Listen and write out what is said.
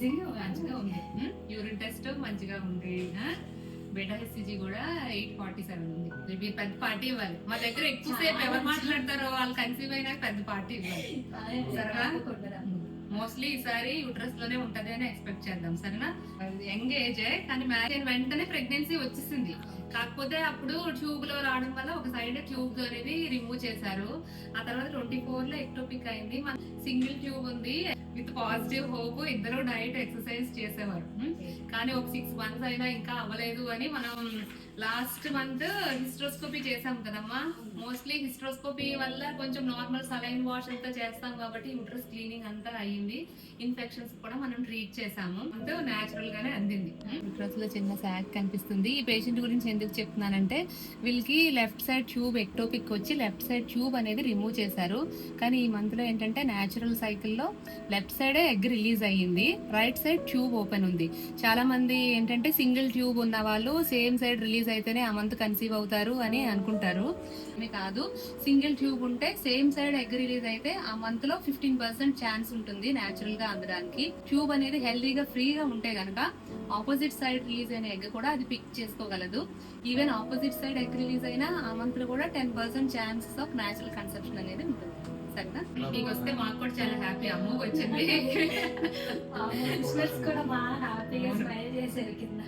మంచిగా ఉంది. Urine test మంచిగా ఉంది. బీటా హెచ్సిజీ కూడా 847 ఉంది. మీరు పెద్ద పార్టీ ఇవ్వాలి. మా దగ్గర ఎక్కువసేపు ఎవరు మాట్లాడతారో వాళ్ళు కన్సీవ్ అయినా పెద్ద పార్టీ ఇవ్వాలి. సరేనా? మోస్ట్లీ ఈసారి యూట్రస్ లోనే ఉంటది అని ఎక్స్పెక్ట్ చేద్దాం. సరేనా? యంగ్ ఏజ్ కానీ మ్యారేజ్ వెంటనే ప్రెగ్నెన్సీ వచ్చేసింది. కాకపోతే అప్పుడు ట్యూబ్ లో రావడం వల్ల ఒక సైడ్ ట్యూబ్ అనేది రిమూవ్ చేశారు. ఆ తర్వాత 24 లో ఎక్టోపిక్ అయింది. సింగిల్ ట్యూబ్ ఉంది. విత్ పాజిటివ్ హోప్ ఇద్దరు డైట్ ఎక్సర్సైజ్ చేసేవారు. కానీ ఒక 6 months అయినా ఇంకా అవ్వలేదు అని మనం లాస్ట్ మంత్ హిస్ట్రోస్కోపీ చేసాం కదమ్మా. మోస్ట్లీ హిస్ట్రోస్కోపీ వల్ల కొంచెం నార్మల్ సలైన్ వాష్ అంతా చేస్తాం కాబట్టి యూట్రస్ క్లీనింగ్ అంతా అయ్యింది. ఇన్ఫెక్షన్స్ కూడా మనం ట్రీట్ చేసాము. అంతా న్యాచురల్ గానే అందింది. యూట్రస్ లో చిన్న సాక్ కనిపిస్తుంది. ఈ పేషెంట్ గురించి ఎందుకు చెప్తున్నానంటే వీళ్ళకి లెఫ్ట్ సైడ్ ట్యూబ్ ఎక్టోపిక్ వచ్చి లెఫ్ట్ సైడ్ ట్యూబ్ అనేది రిమూవ్ చేశారు. కానీ ఈ మంత్ లో ఏంటంటే న్యాచురల్ సైకిల్లో లెఫ్ట్ సైడే ఎగ్ రిలీజ్ అయ్యింది. రైట్ సైడ్ ట్యూబ్ ఓపెన్ ఉంది. చాలా మంది ఏంటంటే సింగిల్ ట్యూబ్ ఉన్న వాళ్ళు సేమ్ సైడ్ రిలీజ్ అయితేనే ఆ మంత్ కన్సీవ్ అవుతారు అని అనుకుంటారు. కాదు, సింగిల్ ట్యూబ్ ఉంటే సేమ్ సైడ్ ఎగ్ రిలీజ్ అయితే ఆ మంత్ లో 15% ఛాన్స్ ఉంటుంది న్యాచురల్ గా అందడానికి. ట్యూబ్ అనేది హెల్దీగా ఫ్రీగా ఉంటే గనక ఆపోజిట్ సైడ్ రిలీజ్ అయిన ఎగ్ కూడా అది పిక్ చేసుకోగలదు. Even opposite side egg release అయినా ఆ మంత్ లో కూడా 10% ఛాన్సెస్ ఆఫ్ న్యాచురల్ కన్సెప్షన్ అనేది ఉంటుంది. సరేనా? మీకు వస్తే మాకు కూడా చాలా హ్యాపీ. అమ్మ వచ్చింది. కూడా బాగా హ్యాపీగా స్మైల్ చేశారు కింద.